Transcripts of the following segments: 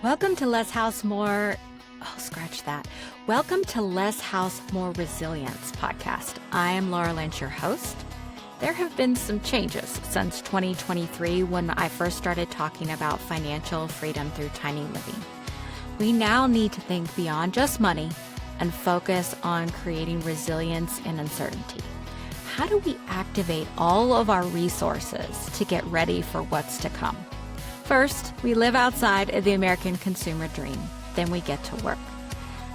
Welcome to Less House, More. Oh, scratch that. Welcome to Less House, More Resilience podcast. I am Laura Lynch, your host. There have been some changes since 2023 when I first started talking about financial freedom through tiny living. We now need to think beyond just money and focus on creating resilience in uncertainty. How do we activate all of our resources to get ready for what's to come? First, we live outside of the American consumer dream. Then we get to work.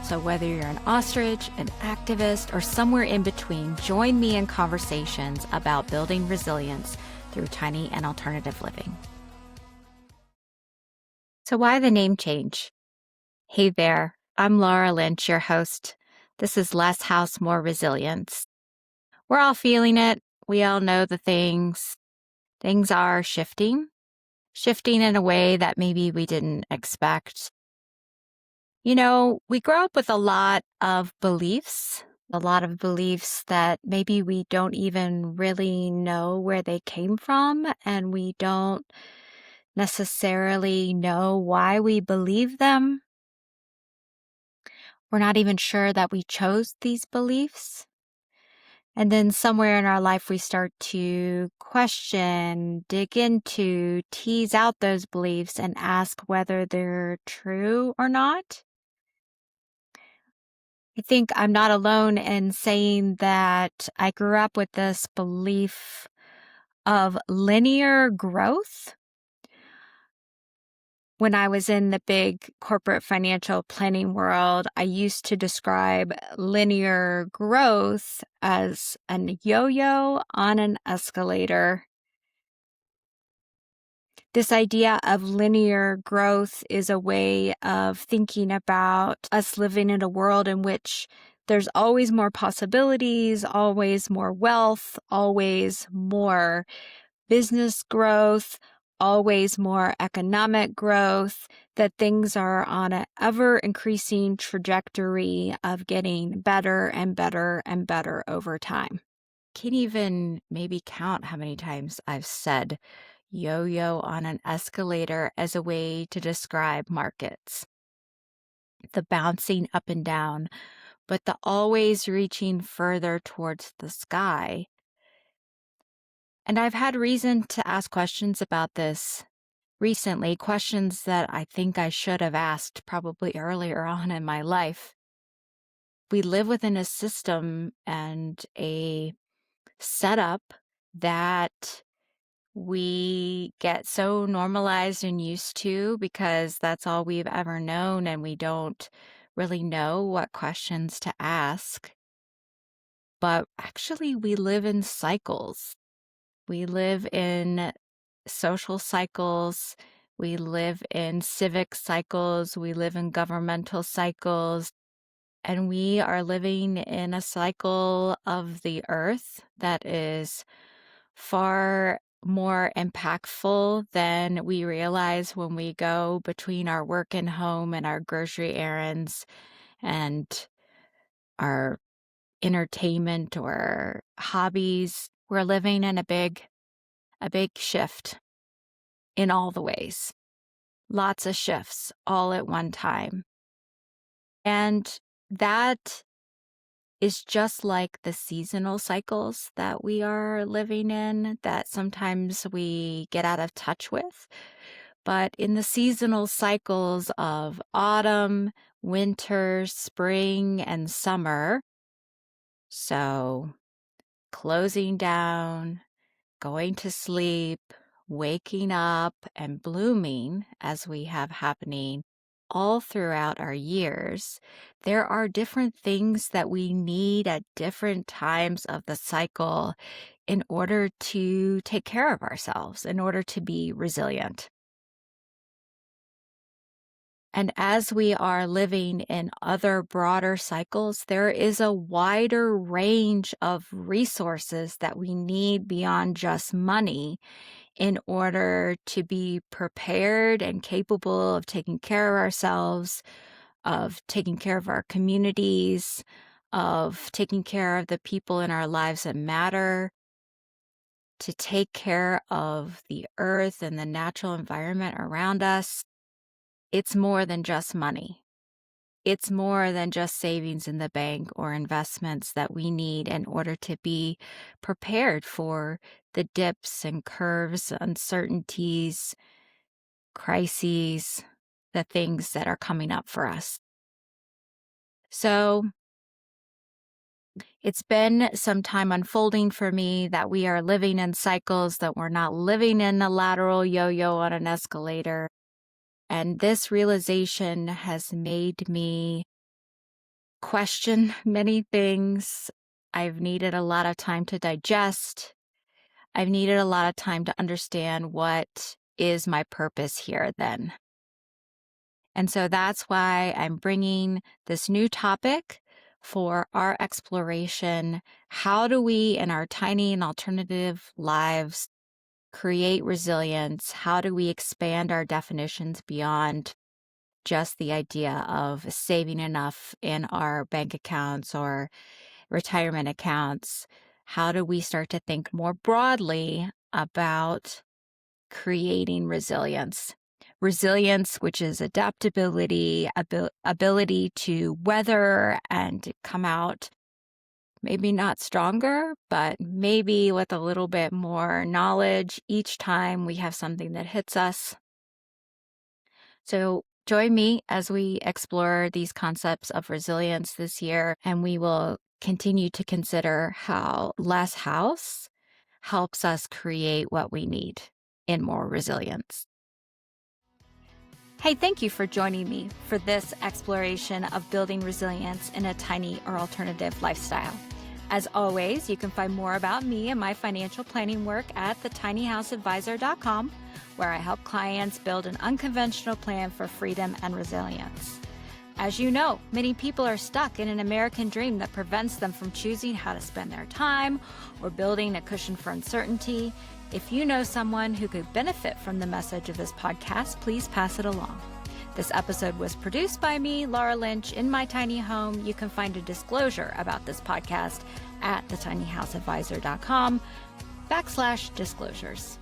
So whether you're an ostrich, an activist, or somewhere in between, join me in conversations about building resilience through tiny and alternative living. So why the name change? Hey there, I'm Laura Lynch, your host. This is Less House, More Resilience. We're all feeling it. We all know the things. Things are shifting in a way that maybe we didn't expect. You know, we grow up with a lot of beliefs that maybe we don't even really know where they came from, and we don't necessarily know why we believe them. We're not even sure that we chose these beliefs. And then somewhere in our life, we start to question, dig into, tease out those beliefs and ask whether they're true or not. I think I'm not alone in saying that I grew up with this belief of linear growth. When I was in the big corporate financial planning world, I used to describe linear growth as a yo-yo on an escalator. This idea of linear growth is a way of thinking about us living in a world in which there's always more possibilities, always more wealth, always more business growth, always more economic growth, that things are on an ever-increasing trajectory of getting better and better and better over time. Can't even maybe count how many times I've said yo-yo on an escalator as a way to describe markets. The bouncing up and down, but the always reaching further towards the sky. And I've had reason to ask questions about this recently, questions that I think I should have asked probably earlier on in my life. We live within a system and a setup that we get so normalized and used to because that's all we've ever known, and we don't really know what questions to ask. But actually, we live in cycles. We live in social cycles. We live in civic cycles. We live in governmental cycles. And we are living in a cycle of the earth that is far more impactful than we realize when we go between our work and home and our grocery errands and our entertainment or hobbies. We're living in a big shift in all the ways. Lots of shifts all at one time. And that is just like the seasonal cycles that we are living in that sometimes we get out of touch with. But in the seasonal cycles of autumn, winter, spring, and summer, so closing down, going to sleep, waking up, and blooming, as we have happening all throughout our years, there are different things that we need at different times of the cycle in order to take care of ourselves, in order to be resilient. And as we are living in other broader cycles, there is a wider range of resources that we need beyond just money in order to be prepared and capable of taking care of ourselves, of taking care of our communities, of taking care of the people in our lives that matter, to take care of the earth and the natural environment around us. it's more than just money. It's more than just savings in the bank or investments that we need in order to be prepared for the dips and curves, uncertainties, crises, the things that are coming up for us. So it's been some time unfolding for me that we are living in cycles, that we're not living in a lateral yo-yo on an escalator. And this realization has made me question many things. I've needed a lot of time to digest. I've needed a lot of time to understand what is my purpose here then. And so that's why I'm bringing this new topic for our exploration. How do we, in our tiny and alternative lives, create resilience? How do we expand our definitions beyond just the idea of saving enough in our bank accounts or retirement accounts? How do we start to think more broadly about creating resilience? Resilience, which is adaptability, ability to weather and come out maybe not stronger, but maybe with a little bit more knowledge each time we have something that hits us. So join me as we explore these concepts of resilience this year, and we will continue to consider how less house helps us create what we need in more resilience. Hey, thank you for joining me for this exploration of building resilience in a tiny or alternative lifestyle. As always, you can find more about me and my financial planning work at thetinyhouseadvisor.com, where I help clients build an unconventional plan for freedom and resilience. As you know, many people are stuck in an American dream that prevents them from choosing how to spend their time or building a cushion for uncertainty. If you know someone who could benefit from the message of this podcast, please pass it along. This episode was produced by me, Laura Lynch, in my tiny home. You can find a disclosure about this podcast at thetinyhouseadvisor.com/disclosures.